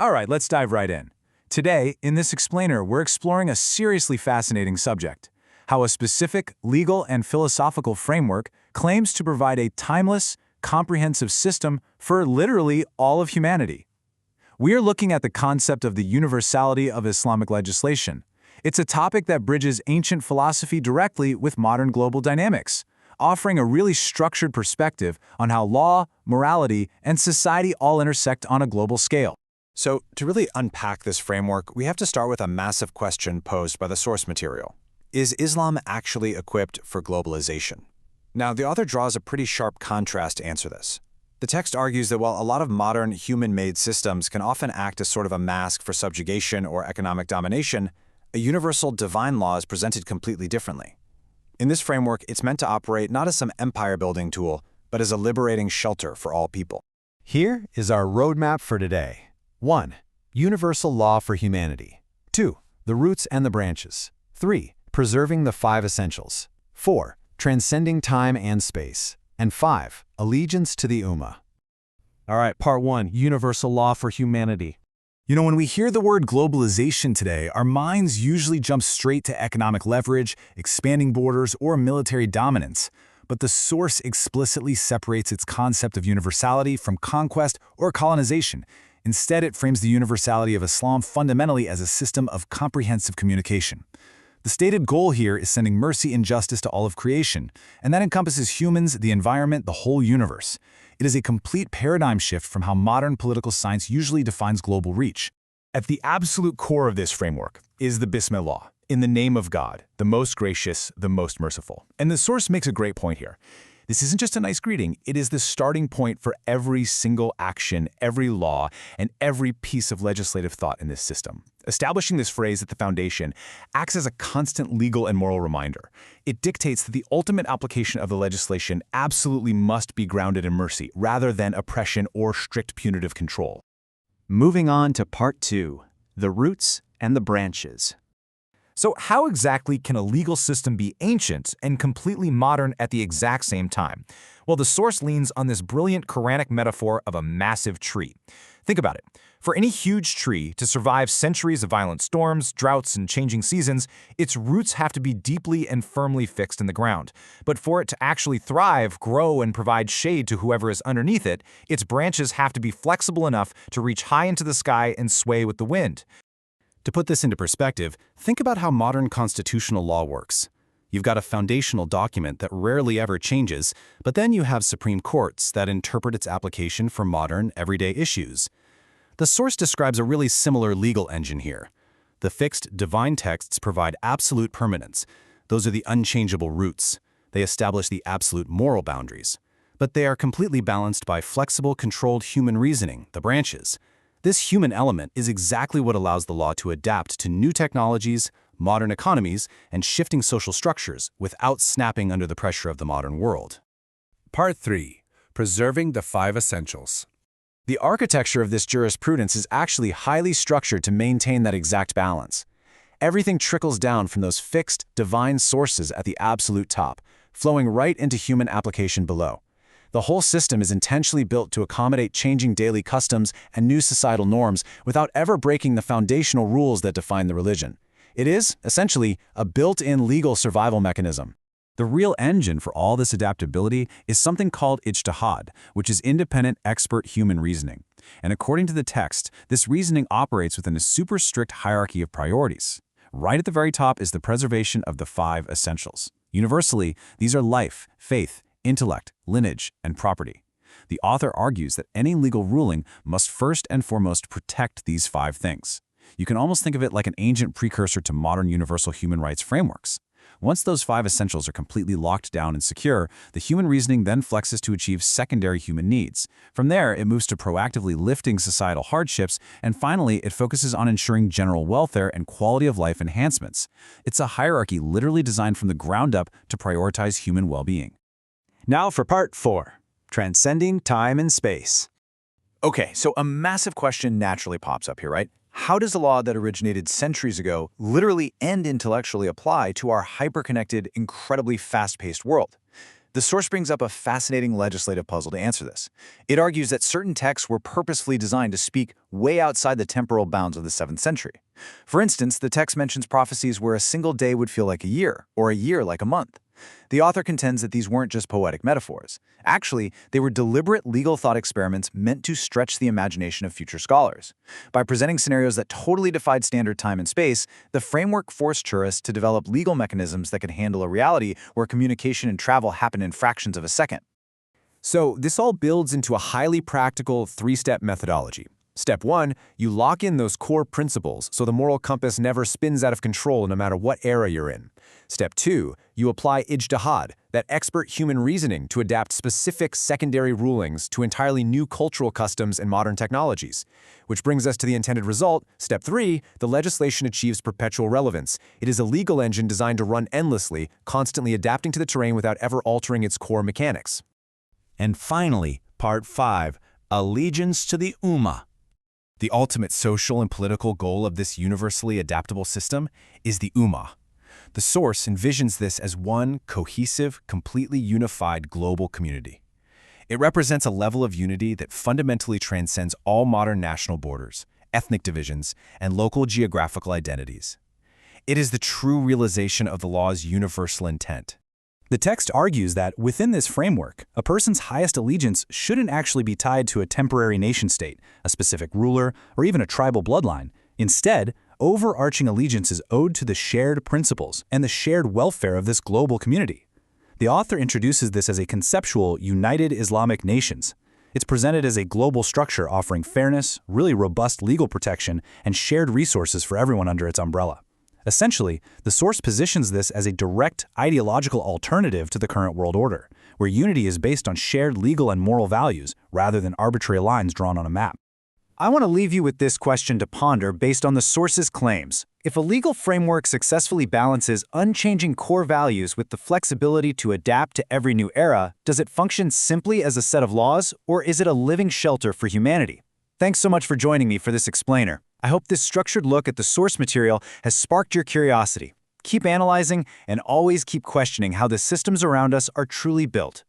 All right, let's dive right in. Today, in this explainer, we're exploring a seriously fascinating subject: how a specific legal and philosophical framework claims to provide a timeless, comprehensive system for literally all of humanity. We are looking at the concept of the universality of Islamic legislation. It's a topic that bridges ancient philosophy directly with modern global dynamics, offering a really structured perspective on how law, morality, and society all intersect on a global scale. So, to really unpack this framework, we have to start with a massive question posed by the source material. Is Islam actually equipped for globalization? Now, the author draws a pretty sharp contrast to answer this. The text argues that while a lot of modern human-made systems can often act as sort of a mask for subjugation or economic domination, a universal divine law is presented completely differently. In this framework, it's meant to operate not as some empire-building tool, but as a liberating shelter for all people. Here is our roadmap for today. 1. Universal law for humanity. 2. The roots and the branches. 3. Preserving the 5 essentials. 4. Transcending time and space. And 5. Allegiance to the Ummah. All right, part 1, universal law for humanity. You know, when we hear the word globalization today, our minds usually jump straight to economic leverage, expanding borders, or military dominance. But the source explicitly separates its concept of universality from conquest or colonization. Instead, it frames the universality of Islam fundamentally as a system of comprehensive communication. The stated goal here is sending mercy and justice to all of creation, and that encompasses humans, the environment, the whole universe. It is a complete paradigm shift from how modern political science usually defines global reach. At the absolute core of this framework is the Bismillah, in the name of God, the most gracious, the most merciful. And the source makes a great point here. This isn't just a nice greeting, it is the starting point for every single action, every law, and every piece of legislative thought in this system. Establishing this phrase at the foundation acts as a constant legal and moral reminder. It dictates that the ultimate application of the legislation absolutely must be grounded in mercy, rather than oppression or strict punitive control. Moving on to part 2, the roots and the branches. So how exactly can a legal system be ancient and completely modern at the exact same time? Well, the source leans on this brilliant Quranic metaphor of a massive tree. Think about it. For any huge tree to survive centuries of violent storms, droughts, and changing seasons, its roots have to be deeply and firmly fixed in the ground. But for it to actually thrive, grow, and provide shade to whoever is underneath it, its branches have to be flexible enough to reach high into the sky and sway with the wind. To put this into perspective, think about how modern constitutional law works. You've got a foundational document that rarely ever changes, but then you have Supreme Courts that interpret its application for modern, everyday issues. The source describes a really similar legal engine here. The fixed, divine texts provide absolute permanence. Those are the unchangeable roots. They establish the absolute moral boundaries. But they are completely balanced by flexible, controlled human reasoning, the branches. This human element is exactly what allows the law to adapt to new technologies, modern economies, and shifting social structures without snapping under the pressure of the modern world. Part 3. Preserving the 5 essentials. The architecture of this jurisprudence is actually highly structured to maintain that exact balance. Everything trickles down from those fixed, divine sources at the absolute top, flowing right into human application below. The whole system is intentionally built to accommodate changing daily customs and new societal norms without ever breaking the foundational rules that define the religion. It is, essentially, a built-in legal survival mechanism. The real engine for all this adaptability is something called ijtihad, which is independent, expert human reasoning. And according to the text, this reasoning operates within a super strict hierarchy of priorities. Right at the very top is the preservation of the 5 essentials. Universally, these are life, faith, intellect, lineage, and property. The author argues that any legal ruling must first and foremost protect these 5 things. You can almost think of it like an ancient precursor to modern universal human rights frameworks. Once those 5 essentials are completely locked down and secure, the human reasoning then flexes to achieve secondary human needs. From there, it moves to proactively lifting societal hardships, and finally, it focuses on ensuring general welfare and quality of life enhancements. It's a hierarchy literally designed from the ground up to prioritize human well-being. Now for part 4, transcending time and space. Okay, so a massive question naturally pops up here, right? How does a law that originated centuries ago literally and intellectually apply to our hyper-connected, incredibly fast-paced world? The source brings up a fascinating legislative puzzle to answer this. It argues that certain texts were purposefully designed to speak way outside the temporal bounds of the 7th century. For instance, the text mentions prophecies where a single day would feel like a year, or a year like a month. The author contends that these weren't just poetic metaphors. Actually, they were deliberate legal thought experiments meant to stretch the imagination of future scholars. By presenting scenarios that totally defied standard time and space, the framework forced jurists to develop legal mechanisms that could handle a reality where communication and travel happen in fractions of a second. So this all builds into a highly practical 3-step methodology. Step 1, you lock in those core principles so the moral compass never spins out of control no matter what era you're in. Step 2, you apply ijtihad, that expert human reasoning to adapt specific secondary rulings to entirely new cultural customs and modern technologies. Which brings us to the intended result. Step 3, the legislation achieves perpetual relevance. It is a legal engine designed to run endlessly, constantly adapting to the terrain without ever altering its core mechanics. And finally, Part 5, Allegiance to the Ummah. The ultimate social and political goal of this universally adaptable system is the Ummah. The source envisions this as one cohesive, completely unified global community. It represents a level of unity that fundamentally transcends all modern national borders, ethnic divisions, and local geographical identities. It is the true realization of the law's universal intent. The text argues that within this framework, a person's highest allegiance shouldn't actually be tied to a temporary nation-state, a specific ruler, or even a tribal bloodline. Instead, overarching allegiance is owed to the shared principles and the shared welfare of this global community. The author introduces this as a conceptual United Islamic Nations. It's presented as a global structure offering fairness, really robust legal protection, and shared resources for everyone under its umbrella. Essentially, the source positions this as a direct ideological alternative to the current world order, where unity is based on shared legal and moral values rather than arbitrary lines drawn on a map. I want to leave you with this question to ponder based on the source's claims. If a legal framework successfully balances unchanging core values with the flexibility to adapt to every new era, does it function simply as a set of laws, or is it a living shelter for humanity? Thanks so much for joining me for this explainer. I hope this structured look at the source material has sparked your curiosity. Keep analyzing and always keep questioning how the systems around us are truly built.